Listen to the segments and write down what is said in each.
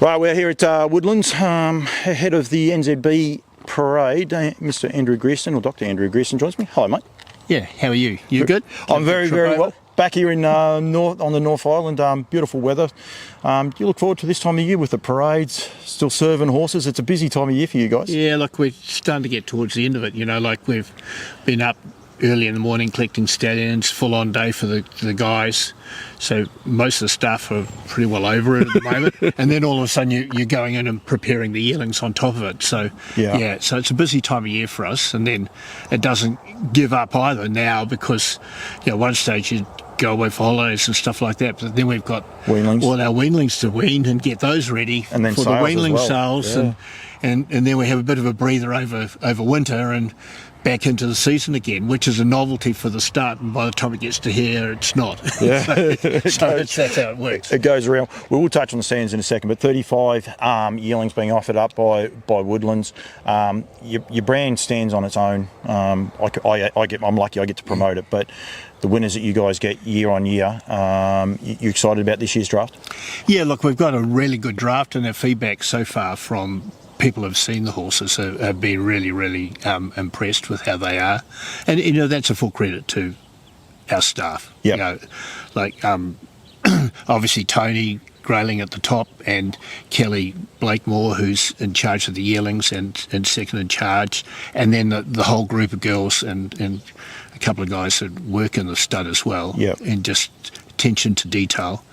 Right, we're here at Woodlands, ahead of the NZB parade. Mr. Andrew Grierson, or Dr. Andrew Grierson, joins me. Hello, mate. Yeah, how are you? You good? I'm very well. Back here in on the North Island, beautiful weather. Do you look forward to this time of year with the parades, still serving horses? It's a busy time of year for you guys. Yeah, look, we're starting to get towards the end of it. You know, like we've been up early in the morning collecting stallions, full on day for the guys. So most of the staff are pretty well over it at the moment. And then all of a sudden you're going in and preparing the yearlings on top of it. So so it's a busy time of year for us. And then it doesn't give up either now because, you know, one stage you go away for holidays and stuff like that, but then we've got weanlings. All our weanlings to wean and get those ready and then for the weanling sales. And then we have a bit of a breather over winter and back into the season again, which is a novelty for the start, and by the time it gets to here, it's not. Yeah. That's how it works. It goes around. We will touch on the stands in a second, but 35 yearlings being offered up by Woodlands. Your brand stands on its own. I'm lucky I get to promote it, but the winners that you guys get year on year, you excited about this year's draft? Yeah, look, we've got a really good draft, and our feedback so far from people who've seen the horses have been really impressed with how they are, and you know that's a full credit to our staff. Yep. You know, like obviously Tony Grayling at the top and Kelly Blakemore, who's in charge of the yearlings and second in charge, and then the whole group of girls and a couple of guys that work in the stud as well. Yep. And just attention to detail.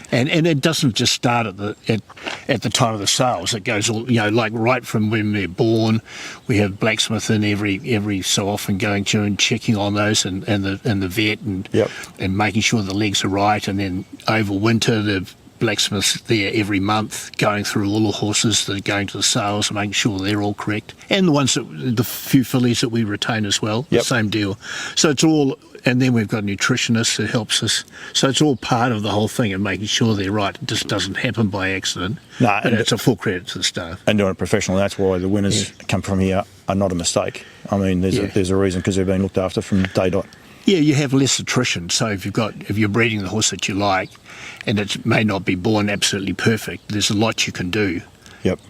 And it doesn't just start at the time of the sales. It goes all, you know, like right from when they're born. We have blacksmith in every so often going through and checking on those and the vet and making sure the legs are right. And then over winter, the blacksmiths there every month going through all the horses that are going to the sales and making sure they're all correct. And the few fillies that we retain as well, the same deal. So it's all. And then we've got a nutritionist who helps us. So it's all part of the whole thing and making sure they're right. It just doesn't happen by accident. No, but it's a full credit to the staff. And doing it professionally, that's why the winners come from here are not a mistake. I mean, there's a reason, because they've been looked after from day dot. Yeah, you have less attrition. So if you're breeding the horse that you like, and it may not be born absolutely perfect, there's a lot you can do.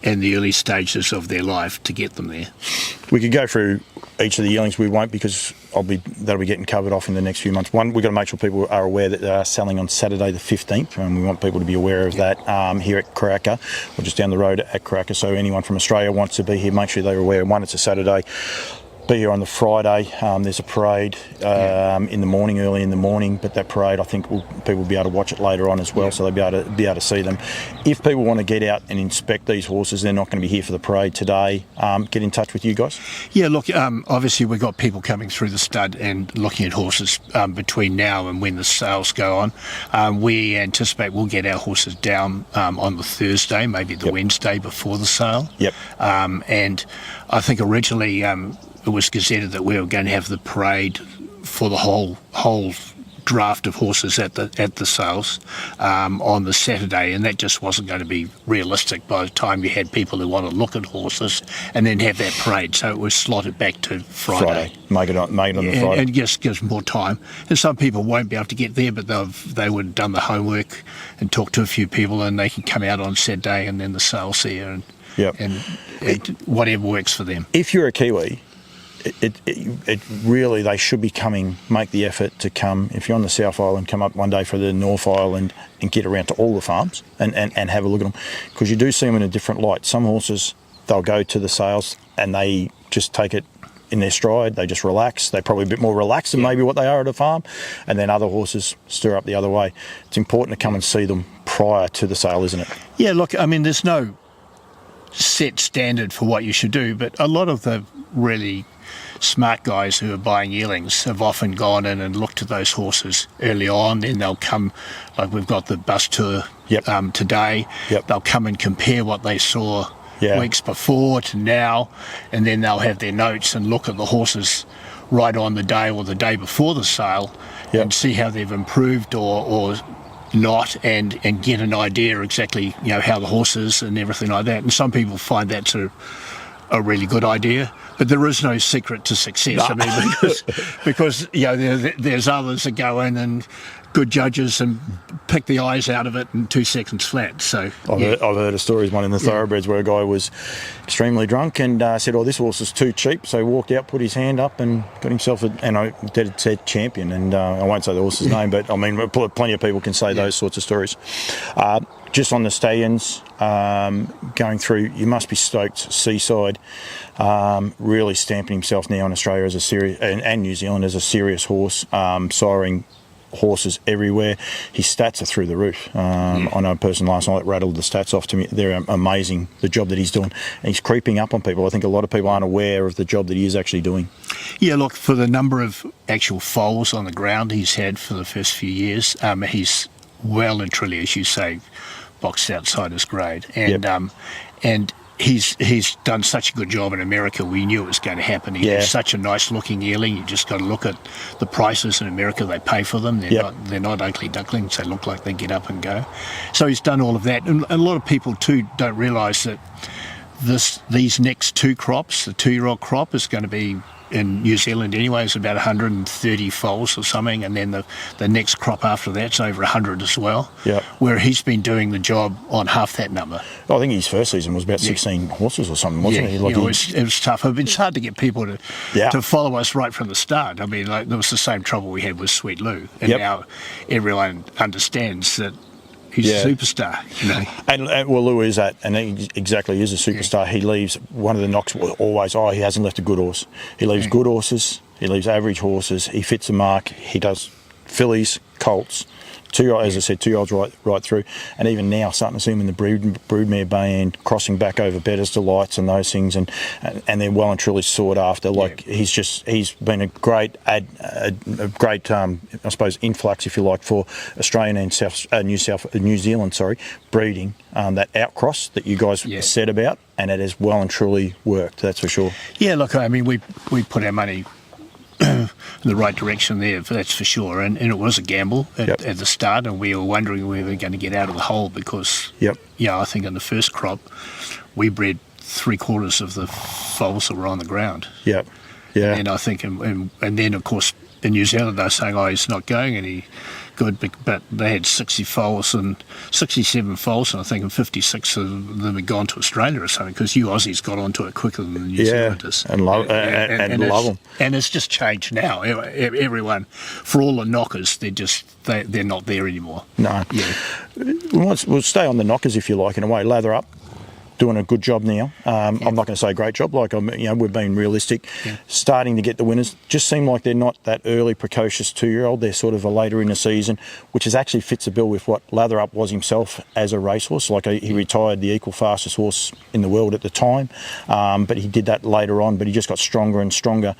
In the early stages of their life to get them there. We could go through each of the yearlings. We won't, because that'll be getting covered off in the next few months. One, we've got to make sure people are aware that they are selling on Saturday the 15th, and we want people to be aware of that here at Karaka, or just down the road at Karaka. So anyone from Australia wants to be here, make sure they're aware. One, it's a Saturday. Be here on the Friday. There's a parade in the morning, early in the morning, but that parade, I think people will be able to watch it later on as well, so they'll be able to see them. If people want to get out and inspect these horses, they're not going to be here for the parade today. Get in touch with you guys. Yeah, look, obviously we've got people coming through the stud and looking at horses between now and when the sales go on. We anticipate we'll get our horses down on the Thursday, maybe the Wednesday before the sale. And I think originally it was gazetted that we were going to have the parade for the whole draft of horses at the sales on the Saturday, and that just wasn't going to be realistic by the time you had people who want to look at horses and then have that parade. So it was slotted back to Friday. Make it on the Friday. And just gives more time. And some people won't be able to get there, but they would have done the homework and talked to a few people, and they can come out on Saturday and then the sales there and whatever works for them. If you're a Kiwi, it really, they should be coming, make the effort to come. If you're on the South Island, come up one day for the North Island and get around to all the farms and have a look at them, because you do see them in a different light. Some horses, they'll go to the sales and they just take it in their stride, they just relax. They're probably a bit more relaxed than maybe what they are at a farm, and then other horses stir up the other way. It's important to come and see them prior to the sale, isn't it? Yeah, look, I mean, there's no set standard for what you should do, but a lot of the really smart guys who are buying yearlings have often gone in and looked at those horses early on. Then they'll come, like we've got the bus tour today, they'll come and compare what they saw weeks before to now, and then they'll have their notes and look at the horses right on the day or the day before the sale and see how they've improved or not, and get an idea exactly, you know, how the horse is and everything like that. And some people find that's a really good idea, but there is no secret to success. I mean, because you know, there's others that go in and good judges and pick the eyes out of it in 2 seconds flat. So I've heard of stories, one in the thoroughbreds, where a guy was extremely drunk and said, "Oh, this horse is too cheap." So he walked out, put his hand up, and got himself a dead set champion. And I won't say the horse's name, but I mean, plenty of people can say those sorts of stories. Just on the stallions, going through, you must be stoked. Seaside, really stamping himself now in Australia as a serious, and New Zealand as a serious horse, siring horses everywhere. His stats are through the roof. I know a person last night rattled the stats off to me. They're amazing, the job that he's doing. And he's creeping up on people. I think a lot of people aren't aware of the job that he is actually doing. Yeah, look, for the number of actual foals on the ground he's had for the first few years, he's well and truly, as you say, boxed outside his grade. And he's done such a good job in America. We knew it was going to happen. He's such a nice looking yearling. You just got to look at the prices in America they pay for them. They're not ugly ducklings. They look like they get up and go. So he's done all of that. And a lot of people too don't realise that these next two crops, the 2-year-old crop, is going to be in New Zealand anyway, it's about 130 foals or something, and then the next crop after that's over 100 as well. Yeah. Where he's been doing the job on half that number. I think his first season was about 16 horses or something, wasn't it? Like it was tough. It's hard to get people to follow us right from the start. I mean, like, there was the same trouble we had with Sweet Lou, and now everyone understands that he's a superstar, you know. And well, Lou is that, and he exactly is a superstar. He leaves, one of the knocks always, he hasn't left a good horse. He leaves good horses, he leaves average horses, he fits the mark, he does fillies, colts, 2-year-olds, as I said, 2-year-olds right through, and even now starting to see him in the broodmare band, crossing back over Bettor's Delights and those things, and they're well and truly sought after. Like, he's been a great I suppose, influx, if you like, for Australian and New Zealand, breeding, that outcross that you guys said about, and it has well and truly worked, that's for sure. Yeah, look, I mean, we put our money in the right direction there, that's for sure. And it was a gamble at the start, and we were wondering whether we were going to get out of the hole because, I think in the first crop, we bred 3/4 of the foals that were on the ground. Yeah. And I think, and then, of course, in New Zealand, they're saying, he's not going any good, but they had 67 foals, and I think 56 of them had gone to Australia or something, because you Aussies got onto it quicker than the New Zealanders. And love them. And it's just changed now. Everyone, for all the knockers, they're not there anymore. No. Yeah. We'll stay on the knockers, if you like, in a way. Lather Up, doing a good job now. I'm not going to say a great job, like, we're being realistic. Starting to get the winners. Just seem like they're not that early, precocious 2-year-old. They're sort of a later in the season, which actually fits the bill with what Lather Up was himself as a racehorse. Like, he retired the equal fastest horse in the world at the time, but he did that later on, but he just got stronger and stronger.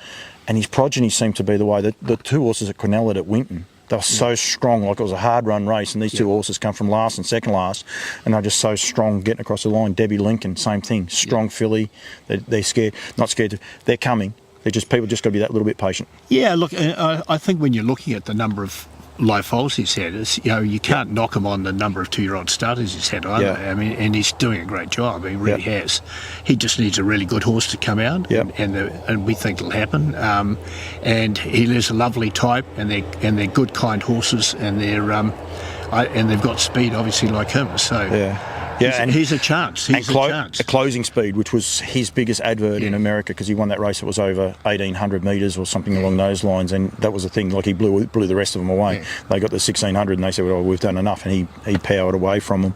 And his progeny seemed to be the way that the two horses at Quinella at Winton, they were so strong, like it was a hard-run race, and these two horses come from last and second last, and they're just so strong getting across the line. Debbie Lincoln, same thing, strong filly. They're scared, not scared. They're coming. People just got to be that little bit patient. Yeah, look, I think when you're looking at the number of live foals he's had, you can't knock him on the number of 2-year-old starters he's had either. I mean, and he's doing a great job. He really has. He just needs a really good horse to come out, and we think it'll happen. And he is a lovely type, and they're good, kind horses, and they've got speed, obviously, like him. So he's a chance. A closing speed, which was his biggest advert in America, because he won that race. It was over 1,800 metres or something along those lines, and that was the thing. Like, he blew the rest of them away. They got the 1,600, and they said, "Well, we've done enough," and he powered away from them.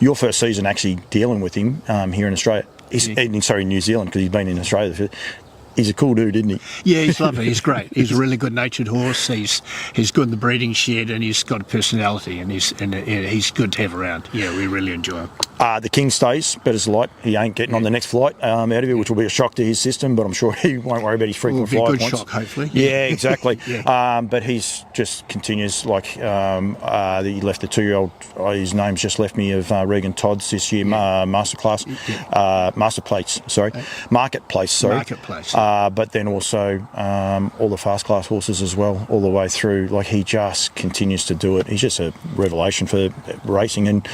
Your first season actually dealing with him here in Australia, New Zealand, because he's been in Australia. He's a cool dude, isn't he? Yeah, he's lovely. He's great. He's a really good-natured horse. He's good in the breeding shed, and he's got a personality, and he's good to have around. Yeah, we really enjoy him. The King stays, Bettor's Delight. He ain't getting on the next flight out of here, which will be a shock to his system, but I'm sure he won't worry about his frequent flight points. A good shock, hopefully. Yeah, exactly. But he's just continues, like, he left the 2-year-old, his name's just left me, of Regan Todd's this year, Marketplace, but then also all the fast class horses as well, all the way through. Like, he just continues to do it. He's just a revelation for racing. And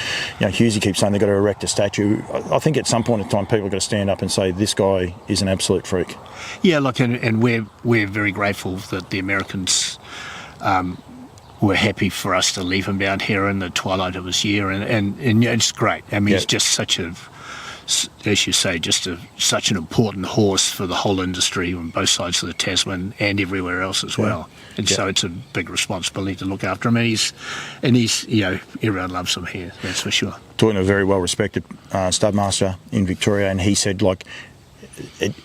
Hughesy keeps saying they've got to erect a statue. I think at some point in time people have got to stand up and say this guy is an absolute freak. Yeah, look, and we're very grateful that the Americans were happy for us to leave him down here in the twilight of his year, and it's great. I mean, he's just such a, as you say, such an important horse for the whole industry on both sides of the Tasman and everywhere else as well. And so it's a big responsibility to look after him. And he's everyone loves him here, that's for sure. Talking to a very well-respected stud master in Victoria, and he said, like,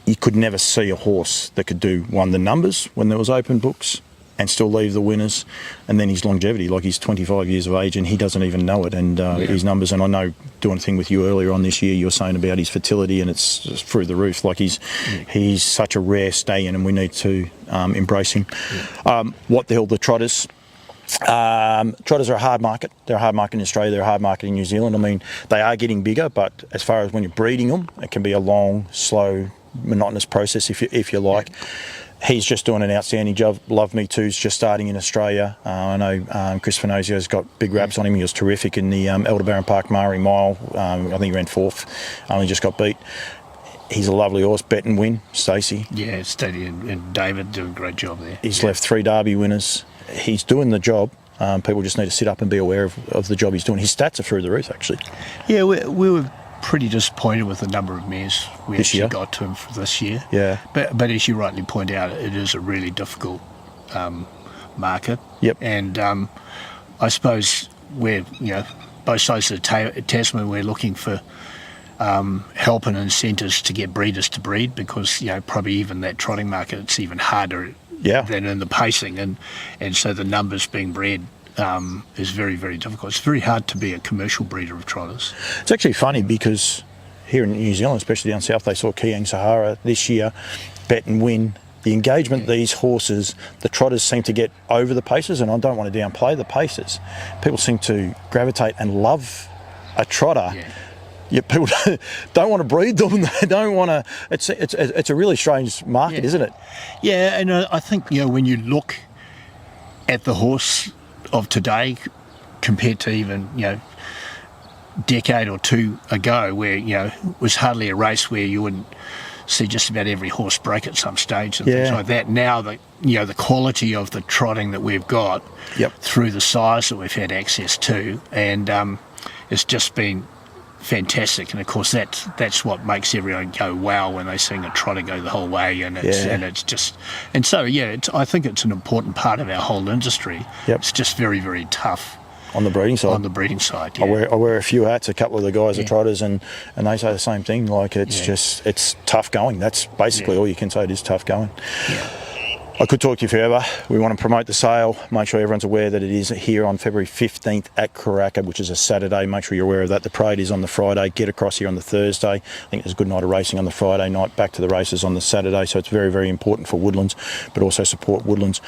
you could never see a horse that could do, one, the numbers when there was open books, and still leave the winners, and then his longevity. Like, he's 25 years of age and he doesn't even know it, and his numbers. And I know, doing a thing with you earlier on this year, you were saying about his fertility, and it's just through the roof. Like, he's such a rare stallion, and we need to embrace him. What the hell, the trotters? Trotters are a hard market. They're a hard market in Australia, they're a hard market in New Zealand. I mean, they are getting bigger, but as far as when you're breeding them, it can be a long, slow, monotonous process, if you like. He's just doing an outstanding job. Love Me Too's just starting in Australia. I know Chris Finozio's got big raps on him. He was terrific in the Aldebaran Park Murray Mile. I think he ran 4th. Only just got beat. He's a lovely horse. Bet and Win, Stacey. Yeah, Stacey and David do a great job there. He's left 3 Derby winners. He's doing the job. People just need to sit up and be aware of the job he's doing. His stats are through the roof, actually. Yeah, we were pretty disappointed with the number of mares we actually got to him for this year. Yeah. But as you rightly point out, it is a really difficult market. Yep. And I suppose we're, both sides of the Tasman, we're looking for help and incentives to get breeders to breed, because, probably even that trotting market, it's even harder than in the pacing. And so the numbers being bred is very, very difficult. It's very hard to be a commercial breeder of trotters. It's actually funny, because here in New Zealand, especially down south, they saw Kiang Sahara this year, Bet and Win. The engagement these horses, the trotters seem to get over the paces, and I don't want to downplay the paces. People seem to gravitate and love a trotter. Yeah. Yet people don't want to breed them. They don't want to. It's a really strange market, isn't it? Yeah, and I think when you look at the horse of today compared to even decade or two ago, where it was hardly a race where you wouldn't see just about every horse break at some stage and things like that. Now the quality of the trotting that we've got through the size that we've had access to, and it's just been fantastic. And of course that's what makes everyone go wow when they see a trotter go the whole way, and it's just, and so I think it's an important part of our whole industry. It's just very, very tough on the breeding side. On the breeding side, I wear a few hats. A couple of the guys are trotters, and they say the same thing. Like, it's tough going. That's basically all you can say. It is tough going. I could talk to you forever. We want to promote the sale, make sure everyone's aware that it is here on February 15th at Karaka, which is a Saturday. Make sure you're aware of that. The parade is on the Friday. Get across here on the Thursday. I think there's a good night of racing on the Friday night, back to the races on the Saturday. So it's very, very important for Woodlands, but also support Woodlands.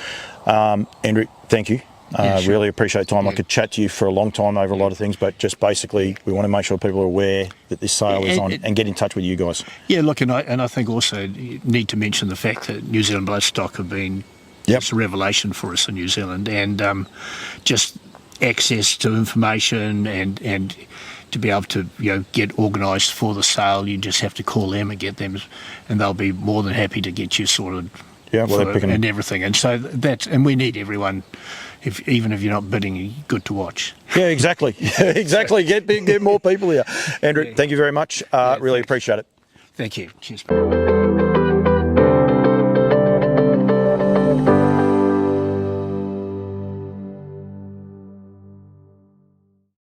Andrew, thank you. Really appreciate time. I could chat to you for a long time over a lot of things, but just basically we want to make sure people are aware that this sale is on, and get in touch with you guys. Yeah, look, and I think also you need to mention the fact that New Zealand bloodstock have been it's a revelation for us in New Zealand, and just access to information and to be able to get organised for the sale. You just have to call them and get them, and they'll be more than happy to get you sorted. Yeah, well, and everything, and so and we need everyone. Even if you're not bidding, good to watch. Yeah, exactly. Exactly. Get more people here. Andrew, thank you very much. Really appreciate it. Thank you. Cheers.